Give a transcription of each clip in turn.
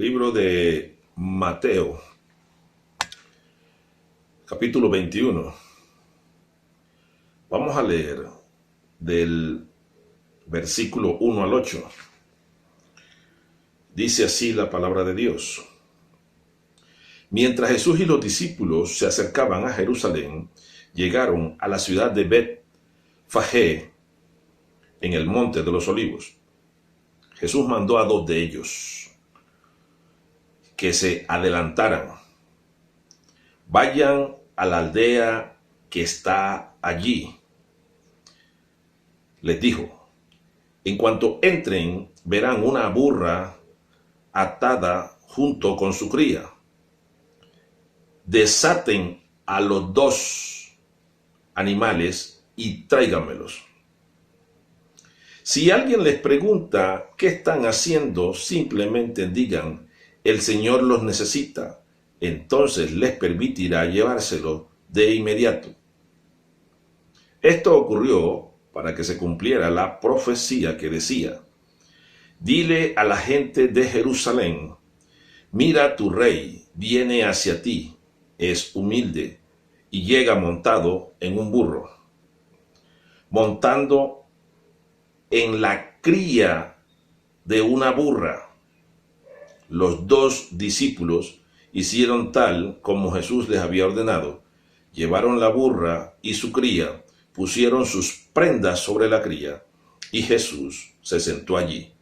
Libro de Mateo, capítulo 21. Vamos a leer del versículo 1 al 8. Dice así la palabra de Dios. Mientras Jesús y los discípulos se acercaban a Jerusalén, llegaron a la ciudad de Bet-Fagé, en el monte de los Olivos. Jesús mandó a 2 de ellos que se adelantaran. Vayan a la aldea que está allí, les dijo. En cuanto entren, verán una burra atada junto con su cría. Desaten a los 2 animales y tráiganmelos. Si alguien les pregunta qué están haciendo, simplemente digan: el Señor los necesita. Entonces les permitirá llevárselo de inmediato. Esto ocurrió para que se cumpliera la profecía que decía: dile a la gente de Jerusalén, mira, tu rey viene hacia ti, es humilde y llega montado en un burro, montando en la cría de una burra. Los 2 discípulos hicieron tal como Jesús les había ordenado. Llevaron la burra y su cría, pusieron sus prendas sobre la cría, y Jesús se sentó allí.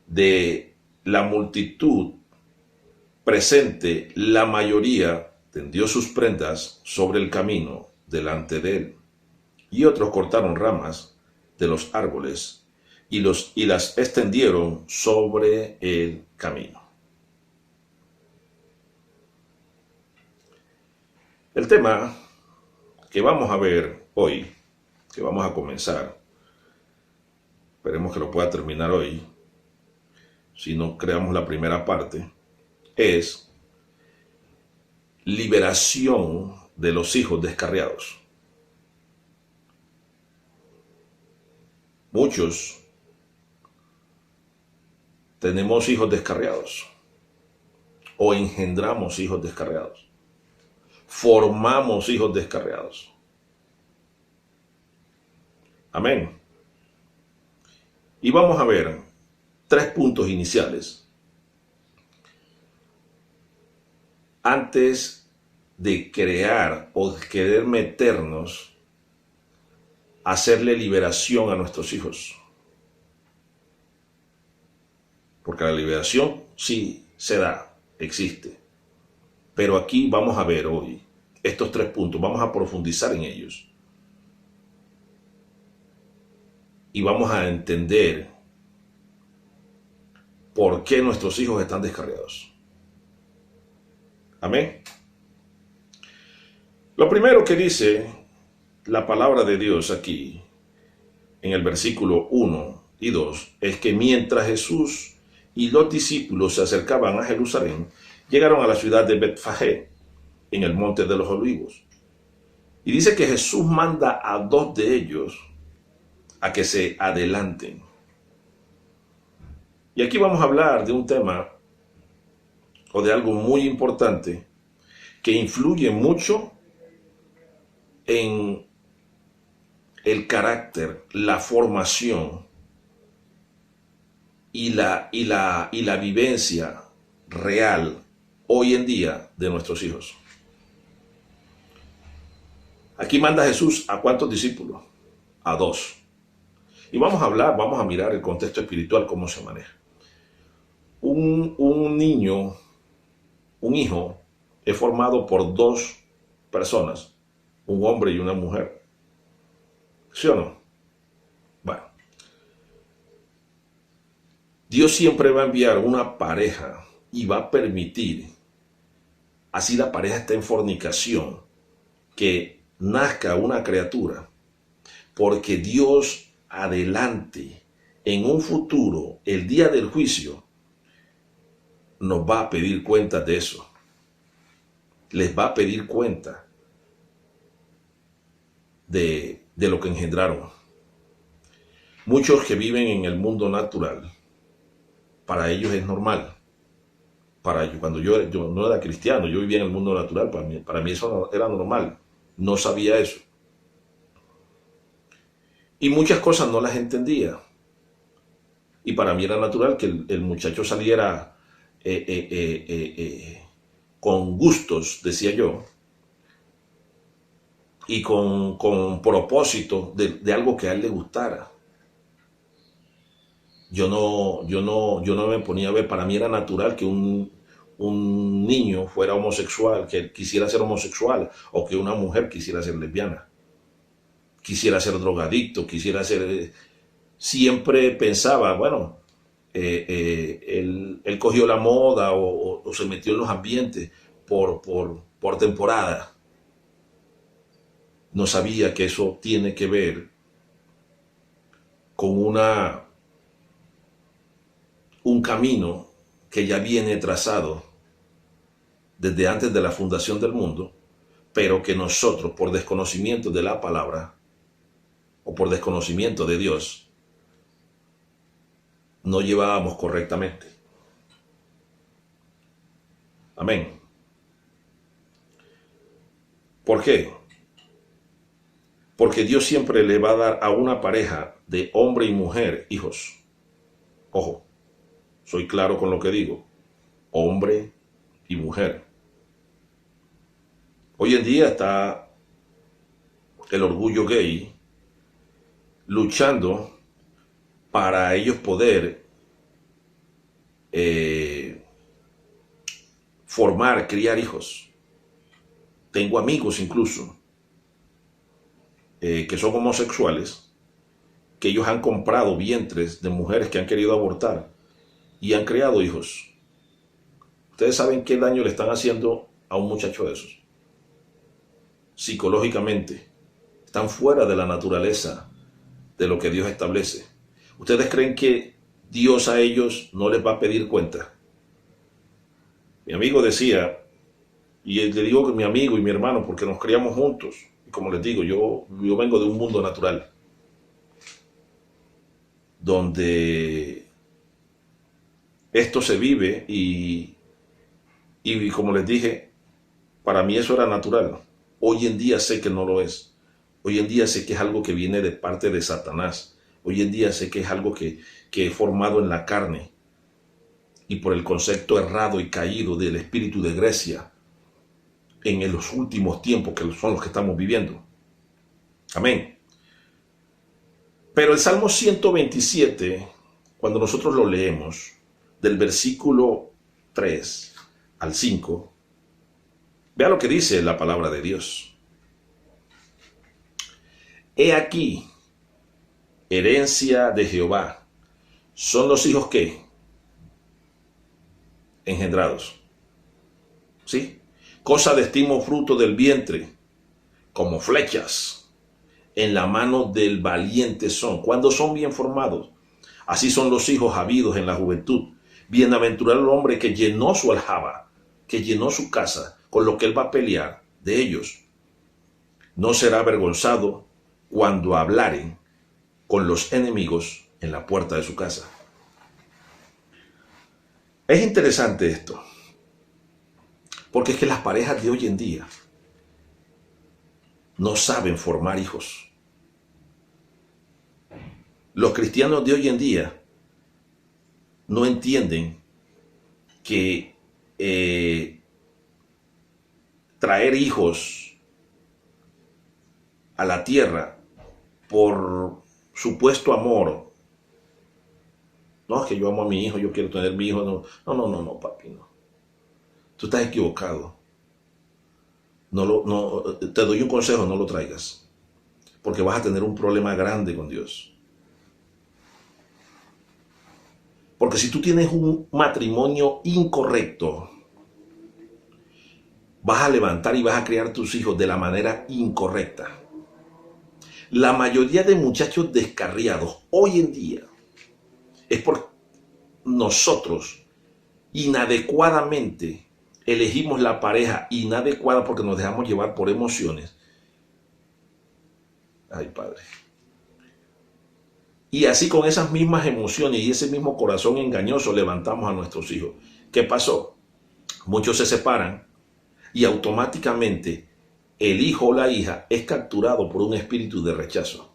De la multitud presente, la mayoría tendió sus prendas sobre el camino delante de él, y otros cortaron ramas de los árboles y las extendieron sobre el camino. El tema que vamos a ver hoy, que vamos a comenzar, esperemos que lo pueda terminar hoy, si no creamos la primera parte, es liberación de los hijos descarriados. Muchos tenemos hijos descarriados o engendramos hijos descarriados. Formamos hijos descarriados. Amén. Y vamos a ver 3 puntos iniciales antes de crear o querer meternos a hacerle liberación a nuestros hijos. Porque la liberación sí se da, existe. Pero aquí vamos a ver hoy estos 3 puntos, vamos a profundizar en ellos. Y vamos a entender por qué nuestros hijos están descarriados. Amén. Lo primero que dice la palabra de Dios aquí, en el versículo 1 y 2, es que mientras Jesús y los discípulos se acercaban a Jerusalén, llegaron a la ciudad de Bet-Fagé, en el monte de los Olivos. Y dice que Jesús manda a 2 de ellos a que se adelanten. Y aquí vamos a hablar de un tema o de algo muy importante que influye mucho en el carácter, la formación y la vivencia real hoy en día de nuestros hijos. Aquí manda Jesús ¿a cuántos discípulos? A 2. Y vamos a mirar el contexto espiritual, cómo se maneja. Un niño, un hijo, es formado por 2 personas, un hombre y una mujer. ¿Sí o no? Bueno. Dios siempre va a enviar una pareja y va a permitir, así la pareja está en fornicación, que nazca una criatura, porque Dios adelante, en un futuro, el día del juicio, nos va a pedir cuentas de eso. Les va a pedir cuenta de lo que engendraron. Muchos que viven en el mundo natural para ellos es normal. Para ellos, cuando yo no era cristiano, yo vivía en el mundo natural, para mí eso no, era normal. No sabía eso. Y muchas cosas no las entendía. Y para mí era natural que el muchacho saliera con gustos, decía yo, y con propósito de algo que a él le gustara. Yo no me ponía a ver, para mí era natural que un niño fuera homosexual, que quisiera ser homosexual, o que una mujer quisiera ser lesbiana, quisiera ser drogadicto, quisiera ser... Siempre pensaba, bueno, él cogió la moda o se metió en los ambientes por temporada. No sabía que eso tiene que ver con un camino que ya viene trazado desde antes de la fundación del mundo, pero que nosotros, por desconocimiento de la palabra o por desconocimiento de Dios, no llevábamos correctamente. Amén. ¿Por qué? Porque Dios siempre le va a dar a una pareja de hombre y mujer hijos. Ojo, soy claro con lo que digo. Hombre y mujer. Hoy en día está el orgullo gay luchando para ellos poder formar, criar hijos. Tengo amigos incluso que son homosexuales, que ellos han comprado vientres de mujeres que han querido abortar y han creado hijos. Ustedes saben qué daño le están haciendo a un muchacho de esos. Psicológicamente, están fuera de la naturaleza de lo que Dios establece. ¿Ustedes creen que Dios a ellos no les va a pedir cuenta? Mi amigo decía, y le digo que mi amigo y mi hermano, porque nos criamos juntos, y como les digo, yo vengo de un mundo natural, donde esto se vive y como les dije, para mí eso era natural. Hoy en día sé que no lo es. Hoy en día sé que es algo que viene de parte de Satanás. Hoy en día sé que es algo que he formado en la carne y por el concepto errado y caído del espíritu de Grecia en los últimos tiempos que son los que estamos viviendo. Amén. Pero el Salmo 127, cuando nosotros lo leemos, del versículo 3 al 5, vea lo que dice la palabra de Dios. He aquí, herencia de Jehová, son los hijos que engendrados. ¿Sí? Cosa de estimo fruto del vientre, como flechas en la mano del valiente son, cuando son bien formados. Así son los hijos habidos en la juventud. Bienaventurado el hombre que llenó su aljaba, que llenó su casa, con lo que él va a pelear de ellos. No será avergonzado cuando hablaren con los enemigos en la puerta de su casa. Es interesante esto, porque es que las parejas de hoy en día no saben formar hijos. Los cristianos de hoy en día no entienden que traer hijos a la tierra por supuesto amor. No, es que yo amo a mi hijo, yo quiero tener mi hijo. No, papi, no. Tú estás equivocado. Te doy un consejo, no lo traigas. Porque vas a tener un problema grande con Dios. Porque si tú tienes un matrimonio incorrecto, vas a levantar y vas a criar tus hijos de la manera incorrecta. La mayoría de muchachos descarriados hoy en día es por nosotros inadecuadamente elegimos la pareja inadecuada porque nos dejamos llevar por emociones. Ay, Padre. Y así con esas mismas emociones y ese mismo corazón engañoso levantamos a nuestros hijos. ¿Qué pasó? Muchos se separan y automáticamente el hijo o la hija es capturado por un espíritu de rechazo.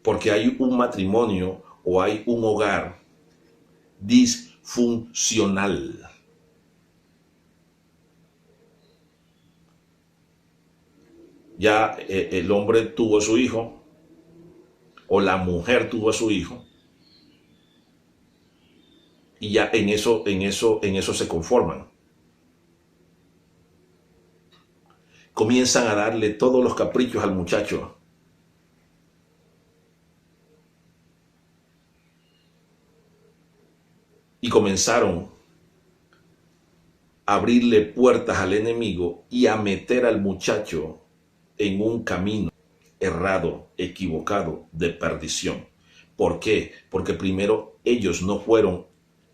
Porque hay un matrimonio o hay un hogar disfuncional. Ya el hombre tuvo a su hijo o la mujer tuvo a su hijo y ya en eso se conforman. Comienzan a darle todos los caprichos al muchacho. Y comenzaron a abrirle puertas al enemigo y a meter al muchacho en un camino errado, equivocado, de perdición. ¿Por qué? Porque primero ellos no fueron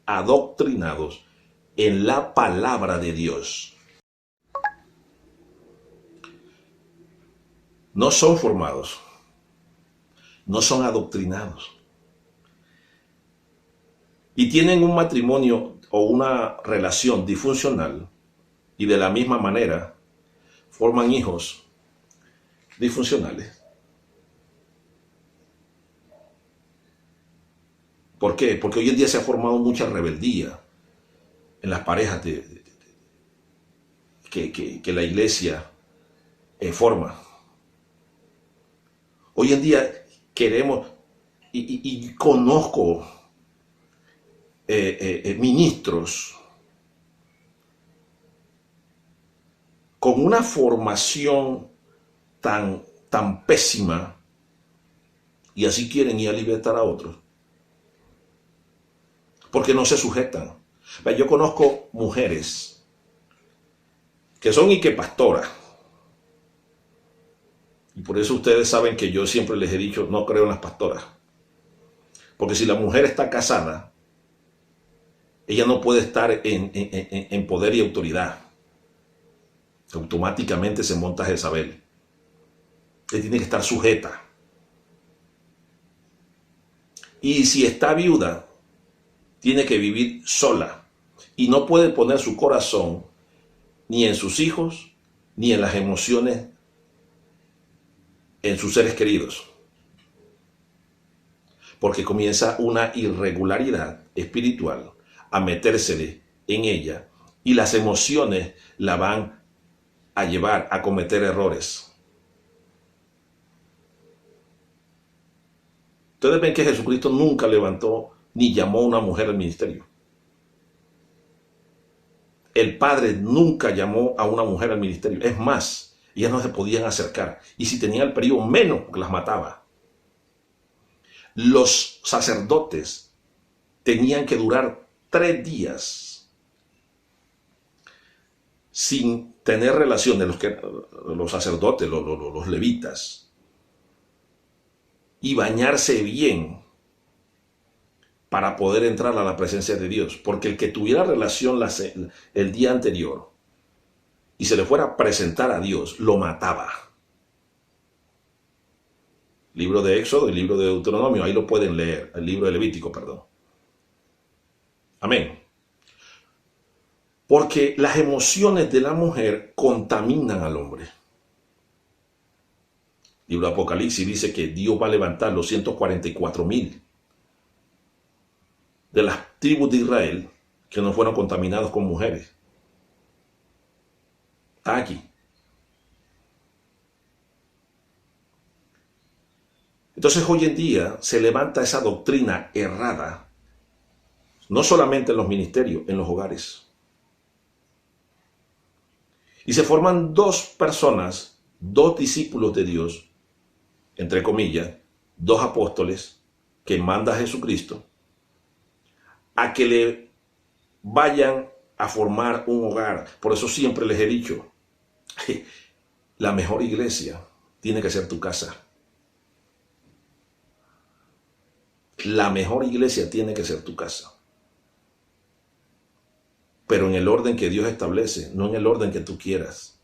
adoctrinados en la palabra de Dios. No son formados, no son adoctrinados. Y tienen un matrimonio o una relación disfuncional y de la misma manera forman hijos disfuncionales. ¿Por qué? Porque hoy en día se ha formado mucha rebeldía en las parejas que la iglesia forma. Hoy en día queremos y conozco ministros con una formación tan pésima y así quieren ir a libertar a otros porque no se sujetan. Yo conozco mujeres que son y que pastoras, y por eso ustedes saben que yo siempre les he dicho, no creo en las pastoras, porque si la mujer está casada, ella no puede estar en poder y autoridad. Automáticamente se monta Jezabel. Ella tiene que estar sujeta. Y si está viuda, tiene que vivir sola. Y no puede poner su corazón ni en sus hijos, ni en las emociones, en sus seres queridos. Porque comienza una irregularidad espiritual a metérsele en ella y las emociones la van a llevar a cometer errores. Ustedes ven que Jesucristo nunca levantó ni llamó a una mujer al ministerio. El Padre nunca llamó a una mujer al ministerio. Es más, ellas no se podían acercar. Y si tenían el peligro, menos, porque las mataba. Los sacerdotes tenían que durar 3 días sin tener relaciones, los sacerdotes, los levitas, y bañarse bien para poder entrar a la presencia de Dios. Porque el que tuviera relación el día anterior y se le fuera a presentar a Dios, lo mataba. Libro de Éxodo y libro de Deuteronomio, ahí lo pueden leer, el libro de Levítico, perdón. Amén. Porque las emociones de la mujer contaminan al hombre. Libro de Apocalipsis dice que Dios va a levantar los 144,000 de las tribus de Israel que no fueron contaminados con mujeres. Está aquí. Entonces hoy en día se levanta esa doctrina errada, no solamente en los ministerios, en los hogares. Y se forman 2 personas, 2 discípulos de Dios, entre comillas, 2 apóstoles que manda a Jesucristo, a que le vayan a formar un hogar. Por eso siempre les he dicho, la mejor iglesia tiene que ser tu casa. La mejor iglesia tiene que ser tu casa. Pero en el orden que Dios establece, no en el orden que tú quieras.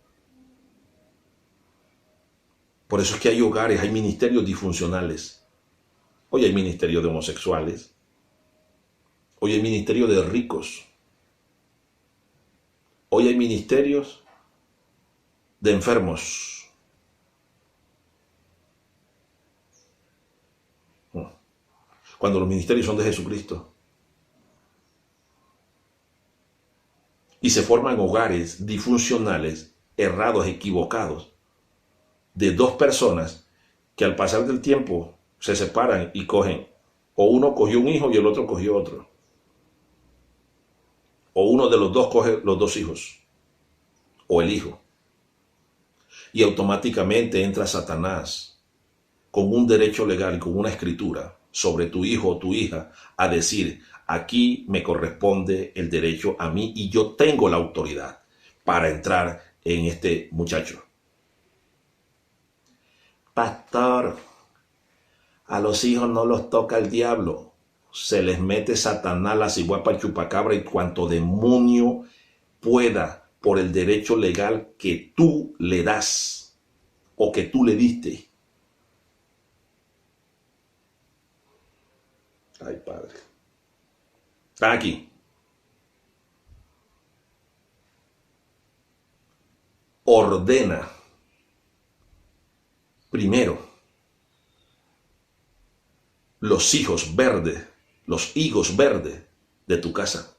Por eso es que hay hogares, hay ministerios disfuncionales. Hoy hay ministerio de homosexuales. Hoy hay ministerio de ricos. Hoy hay ministerios de enfermos. Cuando los ministerios son de Jesucristo. Y se forman hogares disfuncionales, errados, equivocados, de dos personas que al pasar del tiempo se separan y cogen. O uno cogió un hijo y el otro cogió otro. O uno de los dos coge los dos hijos. O el hijo. Y automáticamente entra Satanás con un derecho legal y con una escritura sobre tu hijo o tu hija a decir, aquí me corresponde el derecho a mí y yo tengo la autoridad para entrar en este muchacho. Pastor, a los hijos no los toca el diablo. Se les mete Satanás, la ciguapa, el chupacabra y cuanto demonio pueda por el derecho legal que tú le das o que tú le diste. Ay, Padre. Están aquí. Ordena primero los hijos verdes, los higos verdes de tu casa.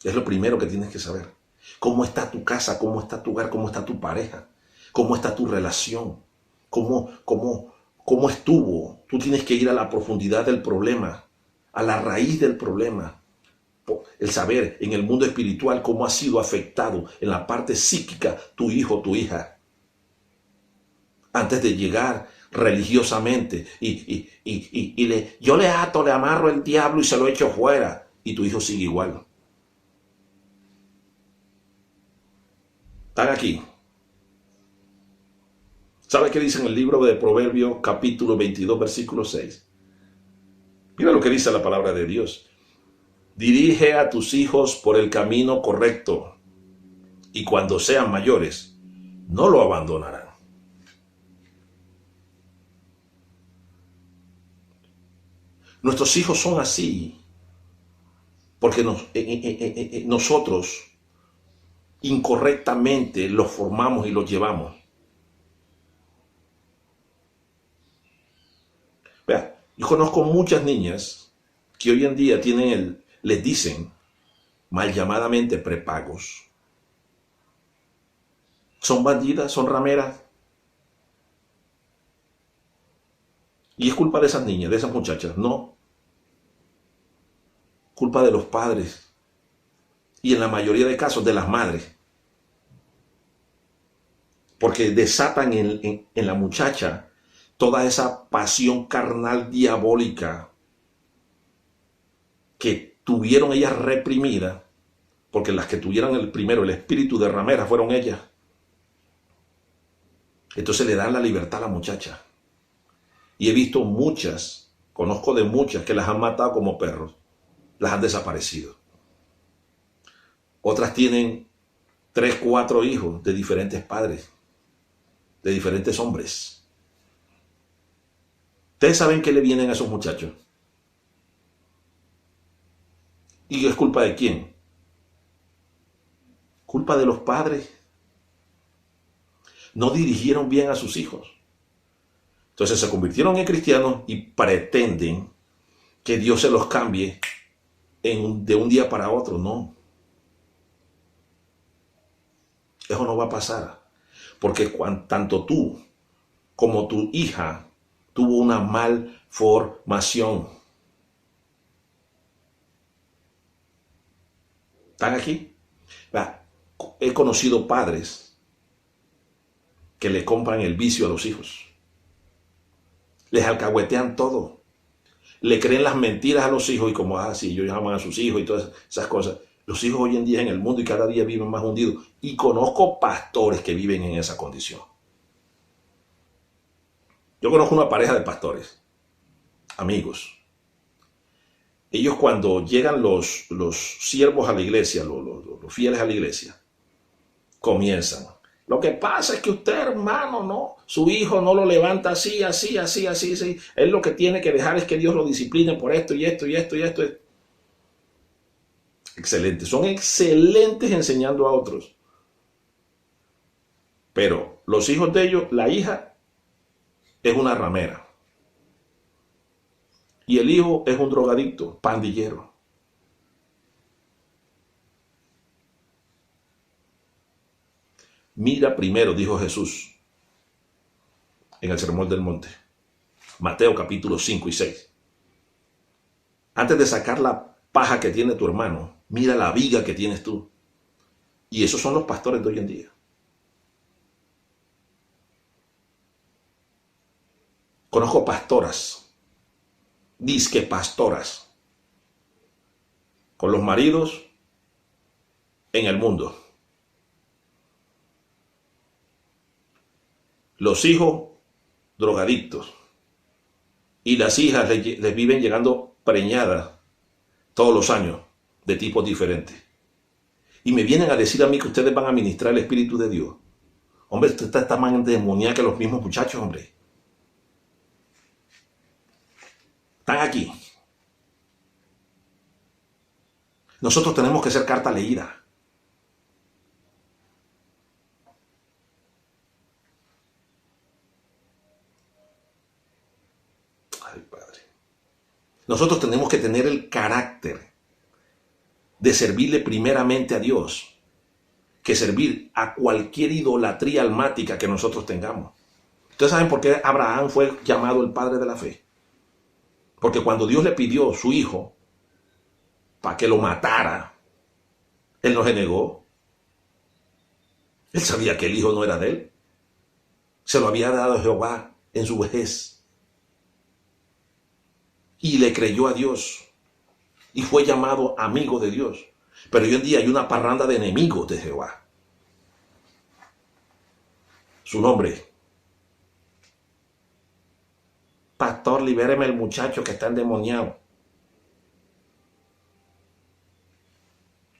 Es lo primero que tienes que saber. ¿Cómo está tu casa? ¿Cómo está tu hogar? ¿Cómo está tu pareja? ¿Cómo está tu relación? ¿Cómo estuvo? Tú tienes que ir a la profundidad del problema, a la raíz del problema. El saber en el mundo espiritual cómo ha sido afectado en la parte psíquica tu hijo, tu hija. Antes de llegar religiosamente yo le ato, le amarro el diablo y se lo echo fuera y tu hijo sigue igual. Están aquí. ¿Sabe qué dice en el libro de Proverbios, capítulo 22, versículo 6? Mira lo que dice la palabra de Dios. Dirige a tus hijos por el camino correcto, y cuando sean mayores, no lo abandonarán. Nuestros hijos son así, porque nosotros incorrectamente los formamos y los llevamos. Vea, yo conozco muchas niñas que hoy en día les dicen mal llamadamente prepagos. Son bandidas, son rameras. Y es culpa de esas niñas, de esas muchachas. No. Culpa de los padres. Y en la mayoría de casos de las madres. Porque desatan en la muchacha toda esa pasión carnal diabólica que tuvieron ellas reprimida, porque las que tuvieron el espíritu de ramera fueron ellas. Entonces le dan la libertad a la muchacha. Y he visto muchas, conozco de muchas que las han matado como perros, las han desaparecido. Otras tienen 3, 4 hijos de diferentes padres, de diferentes hombres. Ustedes saben qué le vienen a esos muchachos. ¿Y es culpa de quién? Culpa de los padres. No dirigieron bien a sus hijos. Entonces se convirtieron en cristianos y pretenden que Dios se los cambie de un día para otro. No. Eso no va a pasar. Porque tanto tú como tu hija tuvo una malformación. ¿Están aquí? He conocido padres que le compran el vicio a los hijos. Les alcahuetean todo. Le creen las mentiras a los hijos y como así, ellos llaman a sus hijos y todas esas cosas. Los hijos hoy en día en el mundo y cada día viven más hundidos. Y conozco pastores que viven en esa condición. Yo conozco una pareja de pastores, amigos. Ellos cuando llegan los siervos a la iglesia, los fieles a la iglesia, comienzan. Lo que pasa es que usted, hermano, no, su hijo no lo levanta así, así, así, así, así. Él lo que tiene que dejar es que Dios lo discipline por esto y esto y esto y esto. Excelente, son excelentes enseñando a otros. Pero los hijos de ellos, la hija es una ramera. Y el hijo es un drogadicto, pandillero. Mira primero, dijo Jesús en el Sermón del Monte, Mateo capítulo 5 y 6. Antes de sacar la paja que tiene tu hermano, mira la viga que tienes tú. Y esos son los pastores de hoy en día. Conozco pastoras, disque pastoras, con los maridos en el mundo. Los hijos drogadictos y las hijas les viven llegando preñadas todos los años de tipos diferentes. Y me vienen a decir a mí que ustedes van a ministrar el Espíritu de Dios. Hombre, usted está más endemoniado que los mismos muchachos, hombre. Están aquí. Nosotros tenemos que ser carta leída. Ay, Padre. Nosotros tenemos que tener el carácter de servirle primeramente a Dios, que servir a cualquier idolatría almática que nosotros tengamos. ¿Ustedes saben por qué Abraham fue llamado el padre de la fe? Porque cuando Dios le pidió su hijo para que lo matara, él no se negó. Él sabía que el hijo no era de él. Se lo había dado a Jehová en su vejez. Y le creyó a Dios. Y fue llamado amigo de Dios. Pero hoy en día hay una parranda de enemigos de Jehová. Su nombre: pastor, libéreme el muchacho que está endemoniado.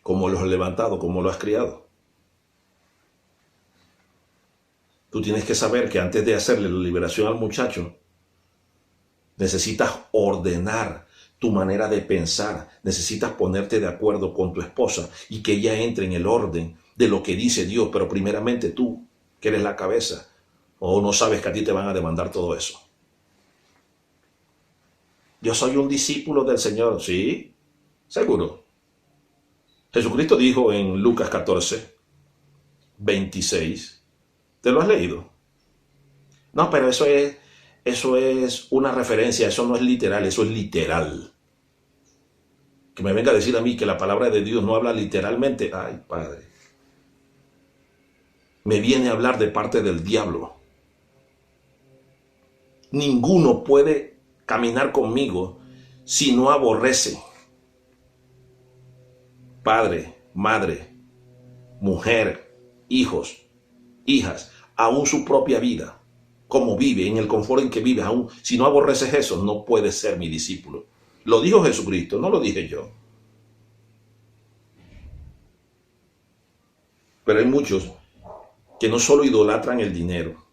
¿Cómo lo has levantado? ¿Cómo lo has criado? Tú tienes que saber que antes de hacerle la liberación al muchacho, necesitas ordenar tu manera de pensar, necesitas ponerte de acuerdo con tu esposa y que ella entre en el orden de lo que dice Dios, pero primeramente tú, que eres la cabeza, o no sabes que a ti te van a demandar todo eso. Yo soy un discípulo del Señor, ¿sí? Seguro. Jesucristo dijo en Lucas 14, 26, ¿te lo has leído? No, pero eso es una referencia, eso no es literal, eso es literal. Que me venga a decir a mí que la palabra de Dios no habla literalmente. Ay, Padre. Me viene a hablar de parte del diablo. Ninguno puede caminar conmigo si no aborrece. Padre, madre, mujer, hijos, hijas, aún su propia vida, como vive, en el confort en que vive, aún si no aborreces eso, no puedes ser mi discípulo. Lo dijo Jesucristo, no lo dije yo. Pero hay muchos que no solo idolatran el dinero,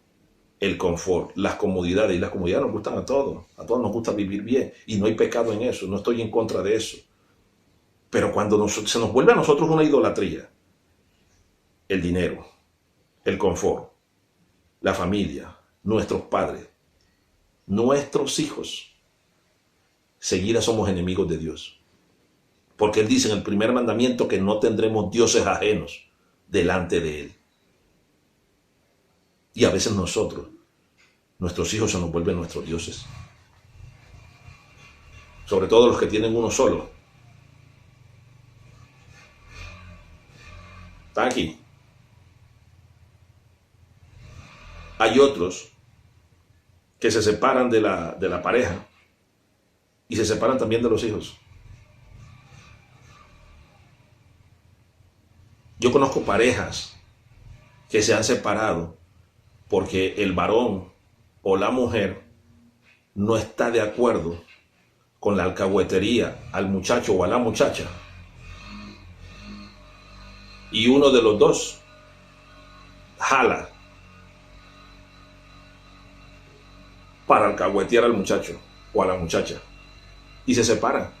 el confort, las comodidades, y las comodidades nos gustan a todos nos gusta vivir bien, y no hay pecado en eso, no estoy en contra de eso. Pero cuando se nos vuelve a nosotros una idolatría, el dinero, el confort, la familia, nuestros padres, nuestros hijos, seguida somos enemigos de Dios. Porque Él dice en el primer mandamiento que no tendremos dioses ajenos delante de Él. Y a veces nuestros hijos se nos vuelven nuestros dioses. Sobre todo los que tienen uno solo. Está aquí. Hay otros que se separan de la pareja y se separan también de los hijos. Yo conozco parejas que se han separado porque el varón o la mujer no está de acuerdo con la alcahuetería al muchacho o a la muchacha. Y uno de los dos jala para alcahuetear al muchacho o a la muchacha y se separan.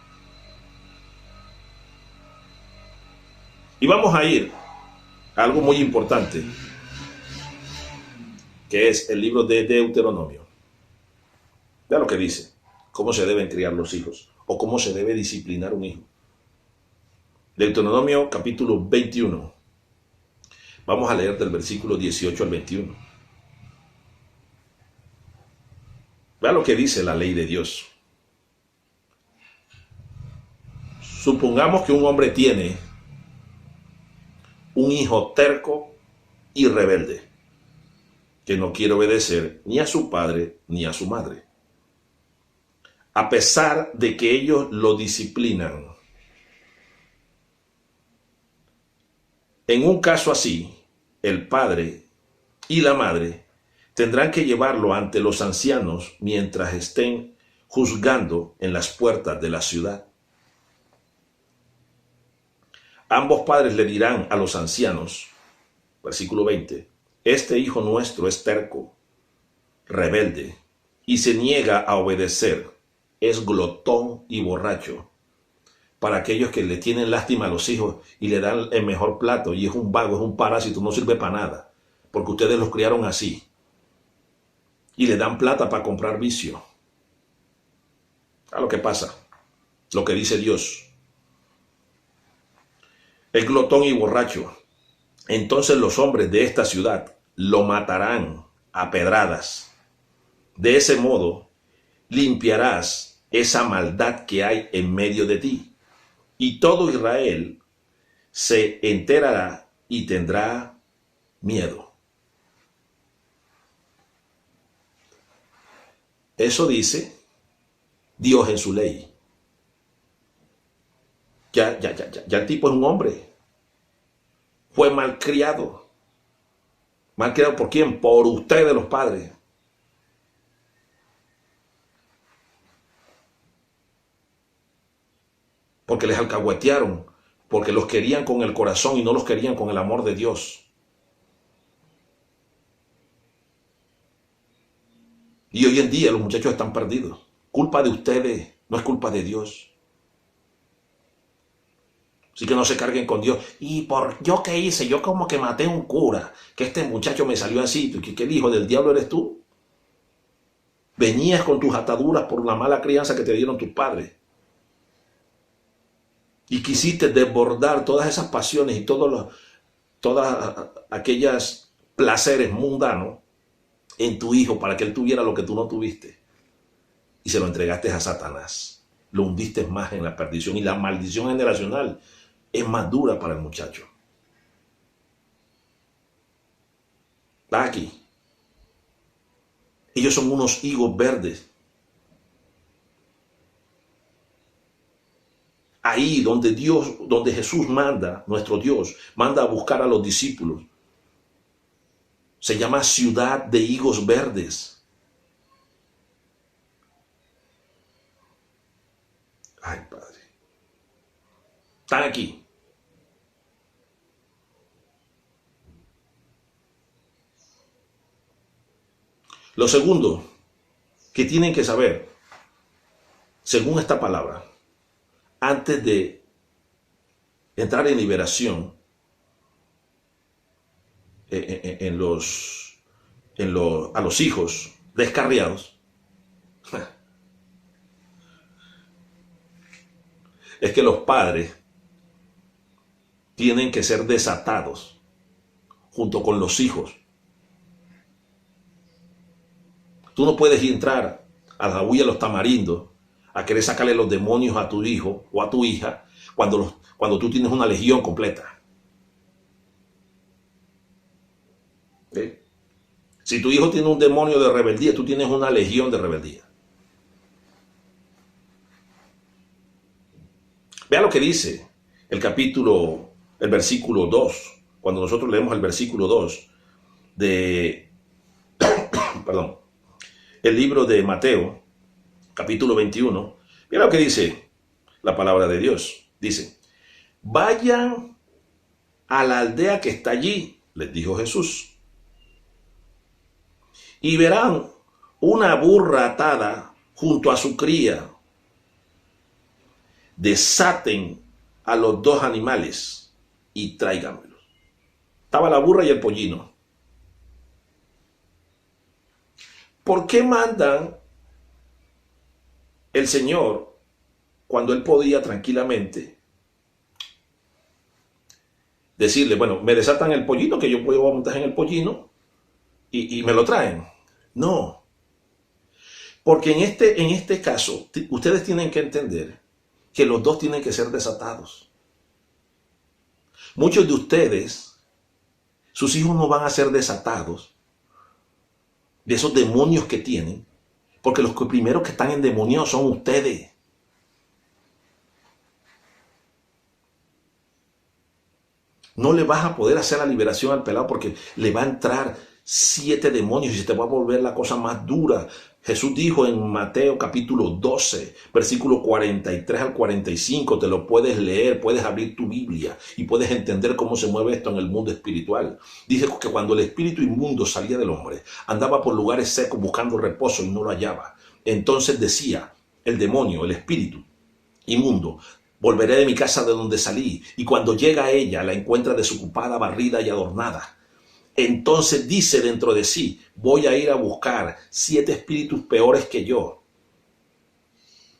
Y vamos a ir a algo muy importante, que es el libro de Deuteronomio. Vea lo que dice, cómo se deben criar los hijos o cómo se debe disciplinar un hijo. Deuteronomio capítulo 21. Vamos a leer del versículo 18 al 21. Vea lo que dice la ley de Dios. Supongamos que un hombre tiene un hijo terco y rebelde, que no quiere obedecer ni a su padre ni a su madre, a pesar de que ellos lo disciplinan. En un caso así, el padre y la madre tendrán que llevarlo ante los ancianos mientras estén juzgando en las puertas de la ciudad. Ambos padres le dirán a los ancianos, versículo 20, este hijo nuestro es terco, rebelde, y se niega a obedecer, es glotón y borracho. Para aquellos que le tienen lástima a los hijos y le dan el mejor plato, y es un vago, es un parásito, no sirve para nada, porque ustedes los criaron así, y le dan plata para comprar vicio. ¿A lo que pasa? Lo que dice Dios. Es glotón y borracho. Entonces los hombres de esta ciudad lo matarán a pedradas. De ese modo limpiarás esa maldad que hay en medio de ti. Y todo Israel se enterará y tendrá miedo. Eso dice Dios en su ley. Ya el tipo es un hombre. Fue malcriado. ¿Malcriado por quién? Por ustedes, los padres. Porque les alcahuetearon, porque los querían con el corazón y no los querían con el amor de Dios. Y hoy en día los muchachos están perdidos. Culpa de ustedes, no es culpa de Dios. Así que no se carguen con Dios. ¿Y por yo qué hice? Yo como que maté a un cura, que este muchacho me salió así. ¿Qué hijo del diablo eres tú? Venías con tus ataduras por la mala crianza que te dieron tus padres. Y quisiste desbordar todas esas pasiones y todas aquellas placeres mundanos en tu hijo para que él tuviera lo que tú no tuviste. Y se lo entregaste a Satanás. Lo hundiste más en la perdición. Y la maldición generacional es más dura para el muchacho. Está aquí. Ellos son unos higos verdes. Ahí donde Jesús manda, nuestro Dios, manda a buscar a los discípulos. Se llama ciudad de higos verdes. Ay, Padre. Están aquí. Lo segundo que tienen que saber, según esta palabra, antes de entrar en liberación a los hijos descarriados, es que los padres tienen que ser desatados junto con los hijos. Tú no puedes entrar a la huilla de los tamarindos a querer sacarle los demonios a tu hijo o a tu hija cuando tú tienes una legión completa. ¿Sí? Si tu hijo tiene un demonio de rebeldía, tú tienes una legión de rebeldía. Vea lo que dice el versículo 2. Cuando nosotros leemos el versículo 2 de perdón, el libro de Mateo, capítulo 21, mira lo que dice la palabra de Dios. Dice, vayan a la aldea que está allí, les dijo Jesús, y verán una burra atada junto a su cría. Desaten a los dos animales y tráiganmelos. Estaba la burra y el pollino. ¿Por qué mandan el Señor cuando él podía tranquilamente decirle, bueno, me desatan el pollino, que yo puedo montar en el pollino y me lo traen? No, porque en este caso ustedes tienen que entender que los dos tienen que ser desatados. Muchos de ustedes, sus hijos no van a ser desatados de esos demonios que tienen, porque los primeros que están endemoniados son ustedes. No le vas a poder hacer la liberación al pelado porque le va a entrar 7 demonios y se te va a volver la cosa más dura. Jesús dijo en Mateo capítulo 12, versículo 43 al 45, te lo puedes leer, puedes abrir tu Biblia y puedes entender cómo se mueve esto en el mundo espiritual. Dice que cuando el espíritu inmundo salía del hombre, andaba por lugares secos buscando reposo y no lo hallaba. Entonces decía el demonio, el espíritu inmundo, volveré de mi casa de donde salí, y cuando llega a ella la encuentra desocupada, barrida y adornada. Entonces dice dentro de sí, voy a ir a buscar 7 espíritus peores que yo,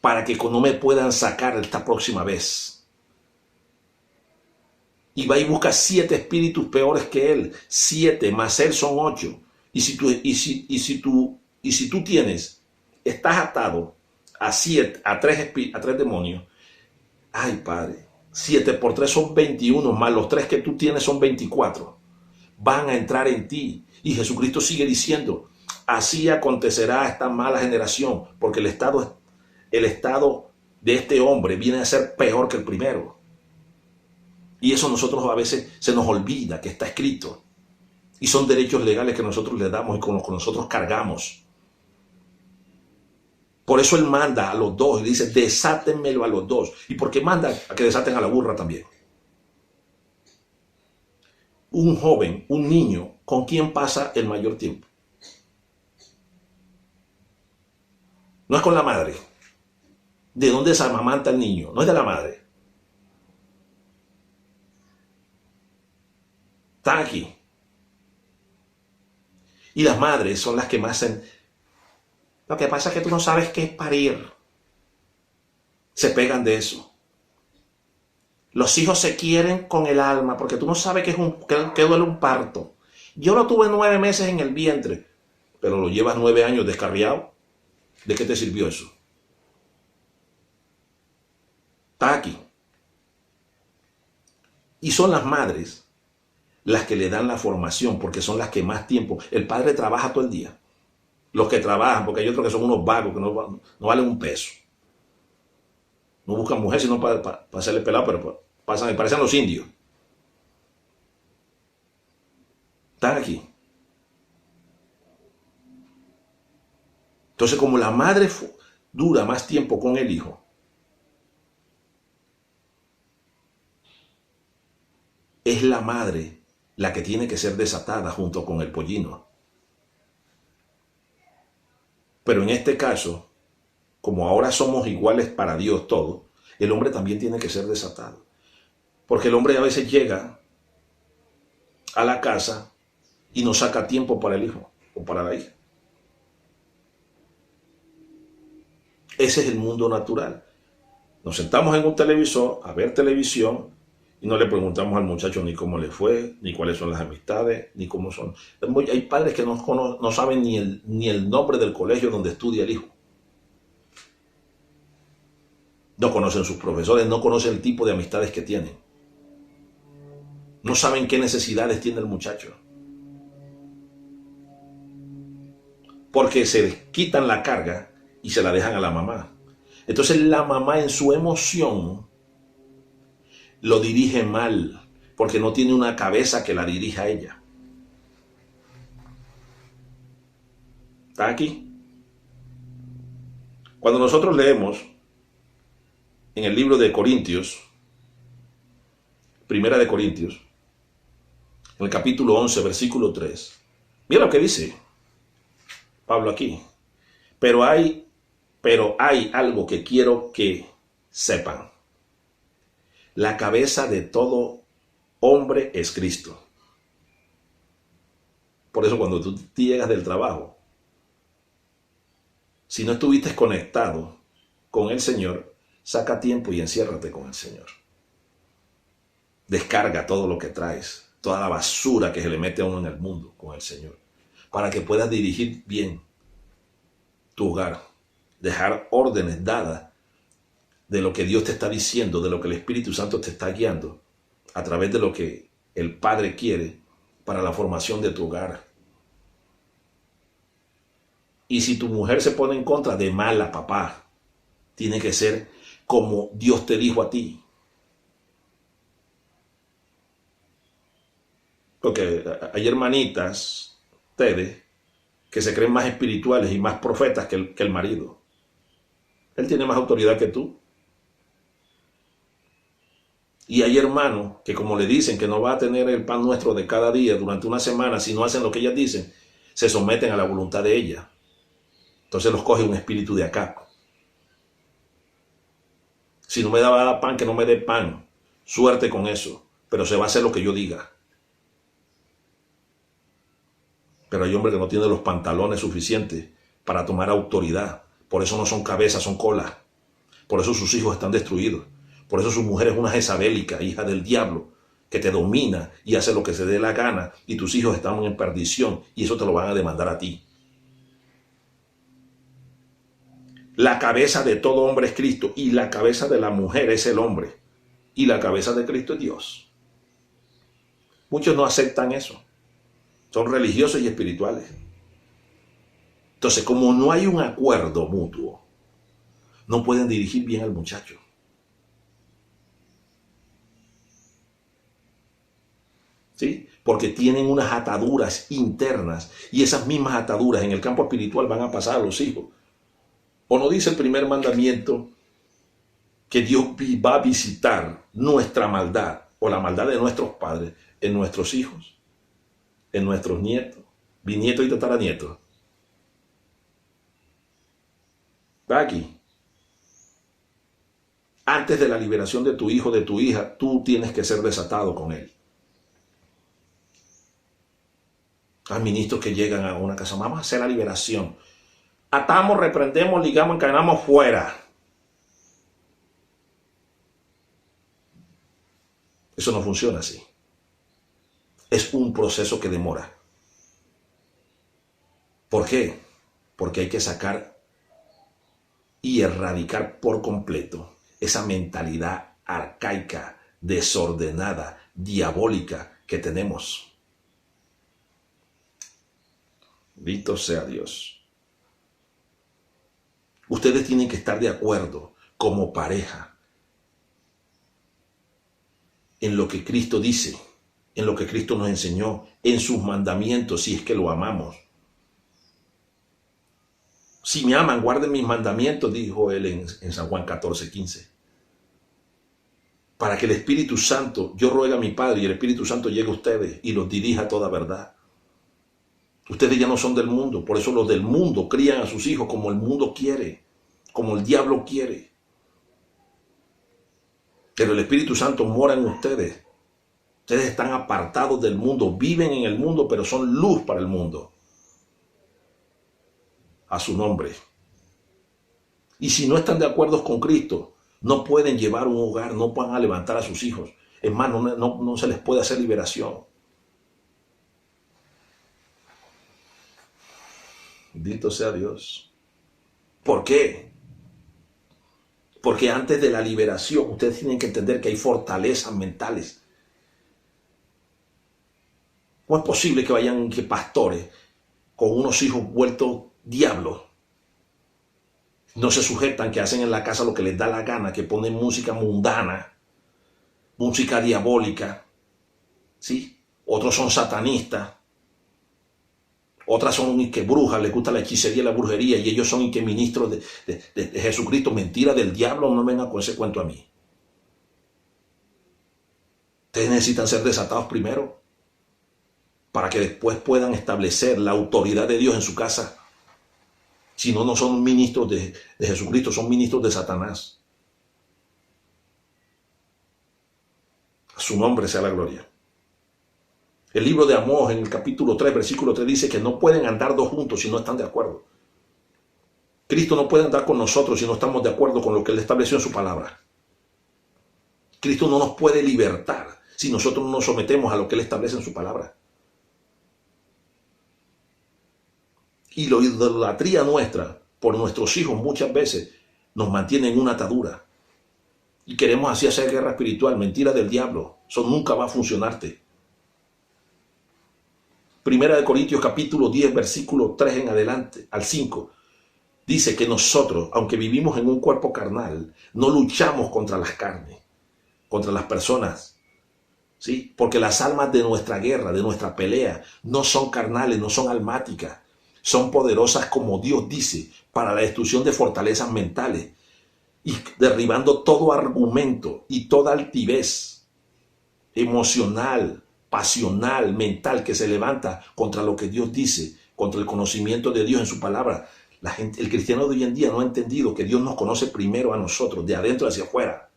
para que no me puedan sacar esta próxima vez. Y va y busca 7 espíritus peores que él, 7 más él son 8. Y si tú estás atado a 3 demonios, ay, Padre, 7 por 3 son 21, más los 3 que tú tienes son 24. Van a entrar en ti. Y Jesucristo sigue diciendo, así acontecerá a esta mala generación, porque el estado de este hombre viene a ser peor que el primero. Y eso nosotros a veces se nos olvida que está escrito. Y son derechos legales que nosotros le damos y con los que nosotros cargamos. Por eso él manda a los dos y dice, desátenmelo a los dos. ¿Y por qué manda a que desaten a la burra también? Un joven, un niño, ¿con quién pasa el mayor tiempo? No es con la madre. ¿De dónde se amamanta el niño? No es de la madre. Están aquí. Y las madres son las que más hacen. Lo que pasa es que tú no sabes qué es parir. Se pegan de eso. Los hijos se quieren con el alma porque tú no sabes que duele un parto. Yo lo tuve 9 meses en el vientre, pero lo llevas 9 años descarriado. ¿De qué te sirvió eso? Está aquí. Y son las madres las que le dan la formación porque son las que más tiempo. El padre trabaja todo el día. Los que trabajan, porque hay otros que son unos vagos que no valen un peso. No buscan mujer sino para hacerle pelado, pero parecen los indios. Están aquí. Entonces, como la madre dura más tiempo con el hijo, es la madre la que tiene que ser desatada junto con el pollino. Pero en este caso, como ahora somos iguales para Dios todos, el hombre también tiene que ser desatado. Porque el hombre a veces llega a la casa y no saca tiempo para el hijo o para la hija. Ese es el mundo natural. Nos sentamos en un televisor a ver televisión y no le preguntamos al muchacho ni cómo le fue, ni cuáles son las amistades, ni cómo son. Hay padres que no saben ni el nombre del colegio donde estudia el hijo. No conocen sus profesores, no conocen el tipo de amistades que tienen. No saben qué necesidades tiene el muchacho. Porque se les quitan la carga y se la dejan a la mamá. Entonces la mamá en su emoción lo dirige mal, porque no tiene una cabeza que la dirija a ella. ¿Está aquí? Cuando nosotros leemos en el libro de Corintios, Primera de Corintios, en el capítulo 11, versículo 3, mira lo que dice. Pablo aquí. Pero hay algo que quiero que sepan. La cabeza de todo hombre es Cristo. Por eso cuando tú llegas del trabajo, si no estuviste conectado con el Señor, saca tiempo y enciérrate con el Señor. Descarga todo lo que traes, toda la basura que se le mete a uno en el mundo con el Señor, para que puedas dirigir bien tu hogar, dejar órdenes dadas de lo que Dios te está diciendo, de lo que el Espíritu Santo te está guiando, a través de lo que el Padre quiere para la formación de tu hogar. Y si tu mujer se pone en contra, de mala, papá, tiene que ser como Dios te dijo a ti. Porque hay hermanitas, ustedes, que se creen más espirituales y más profetas que el marido. Él tiene más autoridad que tú. Y hay hermanos que, como le dicen que no va a tener el pan nuestro de cada día durante una semana, si no hacen lo que ellas dicen, se someten a la voluntad de ella. Entonces los coge un espíritu de acá. Si no me da pan, que no me dé pan. Suerte con eso. Pero se va a hacer lo que yo diga. Pero hay hombres que no tienen los pantalones suficientes para tomar autoridad. Por eso no son cabezas, son colas. Por eso sus hijos están destruidos. Por eso su mujer es una jezabélica, hija del diablo, que te domina y hace lo que se dé la gana. Y tus hijos están en perdición y eso te lo van a demandar a ti. La cabeza de todo hombre es Cristo y la cabeza de la mujer es el hombre. Y la cabeza de Cristo es Dios. Muchos no aceptan eso. Son religiosos y espirituales. Entonces, como no hay un acuerdo mutuo, no pueden dirigir bien al muchacho. ¿Sí? Porque tienen unas ataduras internas y esas mismas ataduras en el campo espiritual van a pasar a los hijos. ¿O no dice el primer mandamiento que Dios va a visitar nuestra maldad o la maldad de nuestros padres en nuestros hijos, en nuestros nietos, bisnietos y tataranietos? Está aquí. Antes de la liberación de tu hijo, de tu hija, tú tienes que ser desatado con él. Hay ministros que llegan a una casa, vamos a hacer la liberación. Atamos, reprendemos, ligamos, encadenamos, fuera. Eso no funciona así. Es un proceso que demora. ¿Por qué? Porque hay que sacar y erradicar por completo esa mentalidad arcaica, desordenada, diabólica que tenemos. Bendito sea Dios. Ustedes tienen que estar de acuerdo como pareja en lo que Cristo dice, en lo que Cristo nos enseñó, en sus mandamientos, si es que lo amamos. Si me aman, guarden mis mandamientos, dijo él en San Juan 14:15. Para que el Espíritu Santo, yo ruego a mi Padre y el Espíritu Santo llegue a ustedes y los dirija a toda verdad. Ustedes ya no son del mundo, por eso los del mundo crían a sus hijos como el mundo quiere, como el diablo quiere. Pero el Espíritu Santo mora en ustedes. Ustedes están apartados del mundo, viven en el mundo, pero son luz para el mundo. A su nombre. Y si no están de acuerdo con Cristo, no pueden llevar un hogar, no van a levantar a sus hijos. Es más, no se les puede hacer liberación. Bendito sea Dios. ¿Por qué? Porque antes de la liberación, ustedes tienen que entender que hay fortalezas mentales. ¿Cómo es posible que vayan pastores con unos hijos vueltos diablos? No se sujetan, que hacen en la casa lo que les da la gana, que ponen música mundana, música diabólica, ¿sí? Otros son satanistas, otras son que brujas, les gusta la hechicería y la brujería, y ellos son que ministros de Jesucristo. Mentira del diablo, no vengan con ese cuento a mí. Ustedes necesitan ser desatados primero, para que después puedan establecer la autoridad de Dios en su casa. Si no, no son ministros de Jesucristo, son ministros de Satanás. A su nombre sea la gloria. El libro de Amós, en el capítulo 3, versículo 3, dice que no pueden andar dos juntos si no están de acuerdo. Cristo no puede andar con nosotros si no estamos de acuerdo con lo que Él estableció en su palabra. Cristo no nos puede libertar si nosotros no nos sometemos a lo que Él establece en su palabra. Y la idolatría nuestra por nuestros hijos muchas veces nos mantiene en una atadura. Y queremos así hacer guerra espiritual, mentira del diablo. Eso nunca va a funcionarte. Primera de Corintios capítulo 10, versículo 3 en adelante, al 5. Dice que nosotros, aunque vivimos en un cuerpo carnal, no luchamos contra las carnes, contra las personas, ¿sí? Porque las armas de nuestra guerra, de nuestra pelea, no son carnales, no son almáticas, son poderosas como Dios dice, para la destrucción de fortalezas mentales y derribando todo argumento y toda altivez emocional, pasional, mental que se levanta contra lo que Dios dice, contra el conocimiento de Dios en su palabra. El cristiano de hoy en día no ha entendido que Dios nos conoce primero a nosotros, de adentro hacia afuera.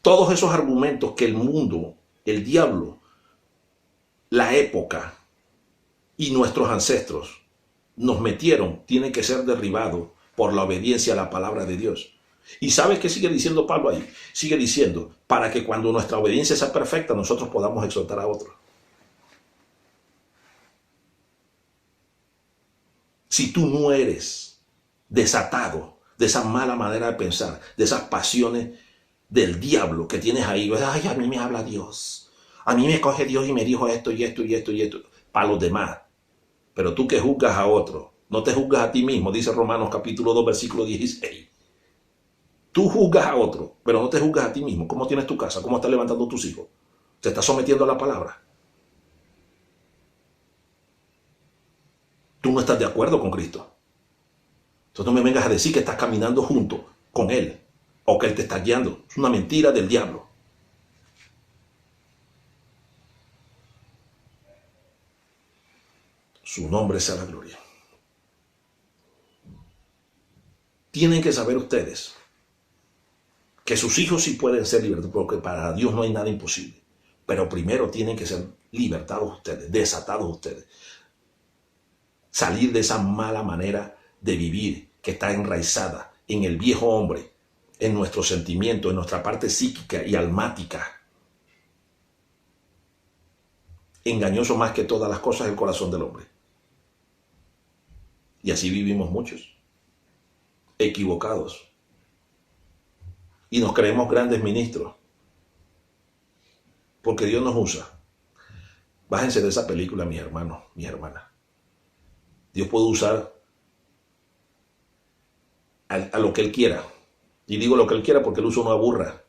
Todos esos argumentos que el mundo, el diablo, la época y nuestros ancestros nos metieron, tienen que ser derribados por la obediencia a la palabra de Dios. ¿Y sabes qué sigue diciendo Pablo ahí? Sigue diciendo, para que cuando nuestra obediencia sea perfecta, nosotros podamos exhortar a otros. Si tú no eres desatado de esa mala manera de pensar, de esas pasiones del diablo que tienes ahí, ay, a mí me habla Dios, a mí me coge Dios y me dijo esto y esto y esto y esto, para los demás. Pero tú que juzgas a otro, no te juzgas a ti mismo, dice Romanos capítulo 2, versículo 16. Tú juzgas a otro, pero no te juzgas a ti mismo. ¿Cómo tienes tu casa? ¿Cómo estás levantando tus hijos? ¿Te estás sometiendo a la palabra? Tú no estás de acuerdo con Cristo. Entonces no me vengas a decir que estás caminando junto con Él o que Él te está guiando. Es una mentira del diablo. Su nombre sea la gloria. Tienen que saber ustedes que sus hijos sí pueden ser libertados, porque para Dios no hay nada imposible. Pero primero tienen que ser libertados ustedes, desatados ustedes. Salir de esa mala manera de vivir que está enraizada en el viejo hombre, en nuestros sentimientos, en nuestra parte psíquica y almática. Engañoso más que todas las cosas el corazón del hombre. Y así vivimos muchos, equivocados. Y nos creemos grandes ministros, porque Dios nos usa. Bájense de esa película, mis hermanos, mis hermanas. Dios puede usar a lo que Él quiera. Y digo lo que Él quiera porque Él usa una burra.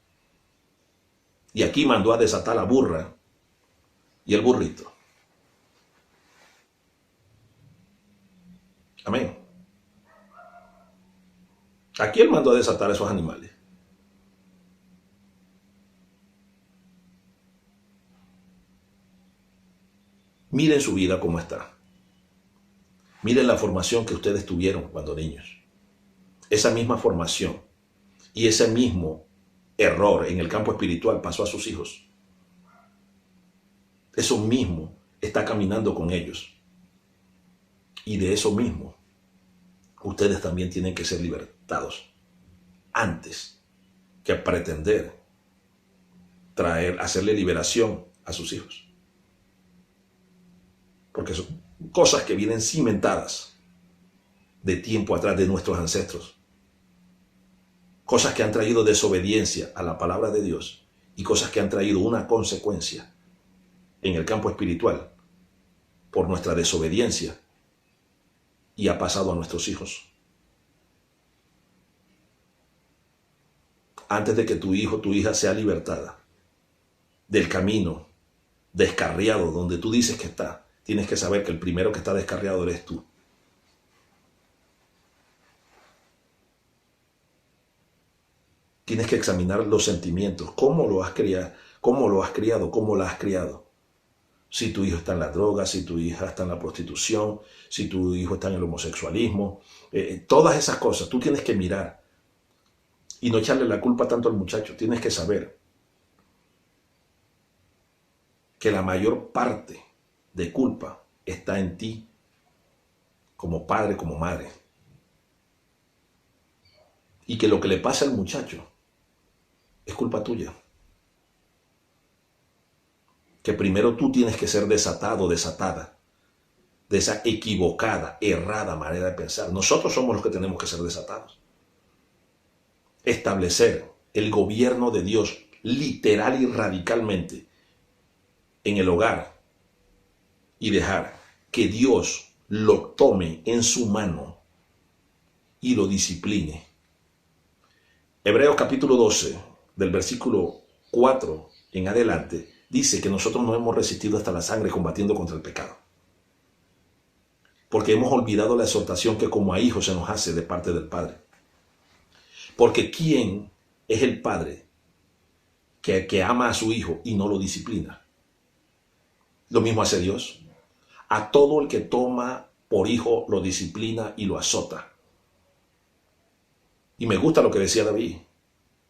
Y aquí mandó a desatar la burra y el burrito. Amén. Aquí Él mandó a desatar a esos animales. Miren su vida cómo está. Miren la formación que ustedes tuvieron cuando niños. Esa misma formación y ese mismo error en el campo espiritual pasó a sus hijos. Eso mismo está caminando con ellos. Y de eso mismo, ustedes también tienen que ser libertados antes que pretender hacerle liberación a sus hijos. Porque son cosas que vienen cimentadas de tiempo atrás de nuestros ancestros. Cosas que han traído desobediencia a la palabra de Dios y cosas que han traído una consecuencia en el campo espiritual por nuestra desobediencia y ha pasado a nuestros hijos. Antes de que tu hijo o tu hija sea libertada del camino descarriado donde tú dices que está, tienes que saber que el primero que está descarriado eres tú. Tienes que examinar los sentimientos, cómo lo has criado, cómo la has criado. Si tu hijo está en la droga, si tu hija está en la prostitución, si tu hijo está en el homosexualismo, todas esas cosas, tú tienes que mirar y no echarle la culpa tanto al muchacho. Tienes que saber que la mayor parte de culpa está en ti como padre, como madre. Y que lo que le pasa al muchacho es culpa tuya. Que primero tú tienes que ser desatado, desatada de esa equivocada, errada manera de pensar. Nosotros somos los que tenemos que ser desatados. Establecer el gobierno de Dios literal y radicalmente en el hogar y dejar que Dios lo tome en su mano y lo discipline. Hebreos capítulo 12, del versículo 4 en adelante, dice que nosotros no hemos resistido hasta la sangre combatiendo contra el pecado. Porque hemos olvidado la exhortación que como a hijos se nos hace de parte del Padre. Porque ¿quién es el padre que ama a su hijo y no lo disciplina? Lo mismo hace Dios. A todo el que toma por hijo lo disciplina y lo azota. Y me gusta lo que decía David.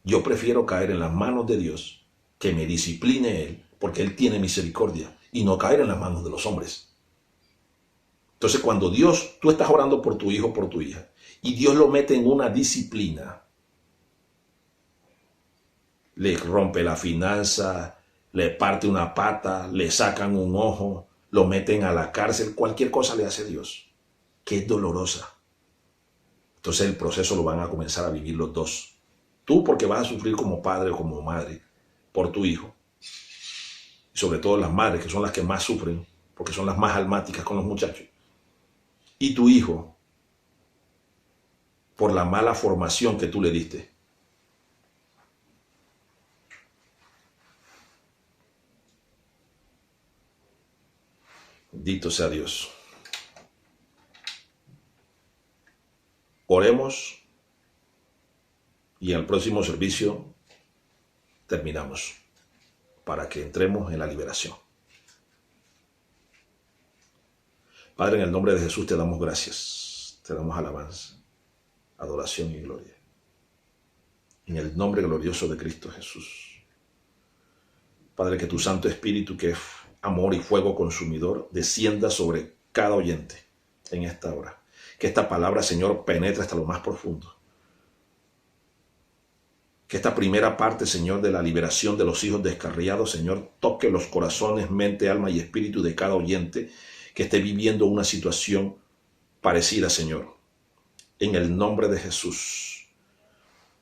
Yo prefiero caer en las manos de Dios, que me discipline Él, porque Él tiene misericordia, y no caer en las manos de los hombres. Entonces cuando Dios, tú estás orando por tu hijo, por tu hija, y Dios lo mete en una disciplina, le rompe la finanza, le parte una pata, le sacan un ojo, lo meten a la cárcel, cualquier cosa le hace Dios, que es dolorosa. Entonces el proceso lo van a comenzar a vivir los dos. Tú porque vas a sufrir como padre o como madre por tu hijo. Y sobre todo las madres, que son las que más sufren, porque son las más almáticas con los muchachos. Y tu hijo por la mala formación que tú le diste. Bendito sea Dios. Oremos y en el próximo servicio terminamos para que entremos en la liberación. Padre, en el nombre de Jesús te damos gracias, te damos alabanza, adoración y gloria. En el nombre glorioso de Cristo Jesús. Padre, que tu Santo Espíritu, que es amor y fuego consumidor, descienda sobre cada oyente en esta hora. Que esta palabra, Señor, penetre hasta lo más profundo. Que esta primera parte, Señor, de la liberación de los hijos descarriados, Señor, toque los corazones, mente, alma y espíritu de cada oyente que esté viviendo una situación parecida, Señor. En el nombre de Jesús.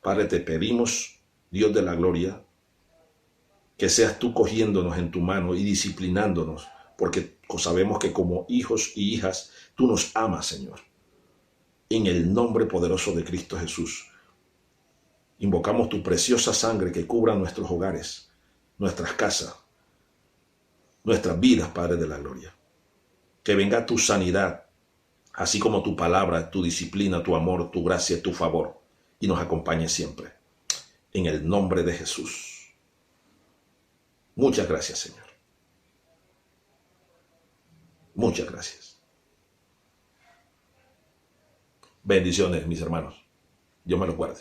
Padre, te pedimos, Dios de la gloria, que seas tú cogiéndonos en tu mano y disciplinándonos, porque sabemos que como hijos y hijas, tú nos amas, Señor. En el nombre poderoso de Cristo Jesús. Invocamos tu preciosa sangre que cubra nuestros hogares, nuestras casas, nuestras vidas, Padre de la gloria. Que venga tu sanidad, así como tu palabra, tu disciplina, tu amor, tu gracia, tu favor, y nos acompañe siempre. En el nombre de Jesús. Muchas gracias, Señor. Muchas gracias. Bendiciones, mis hermanos. Dios me los guarde.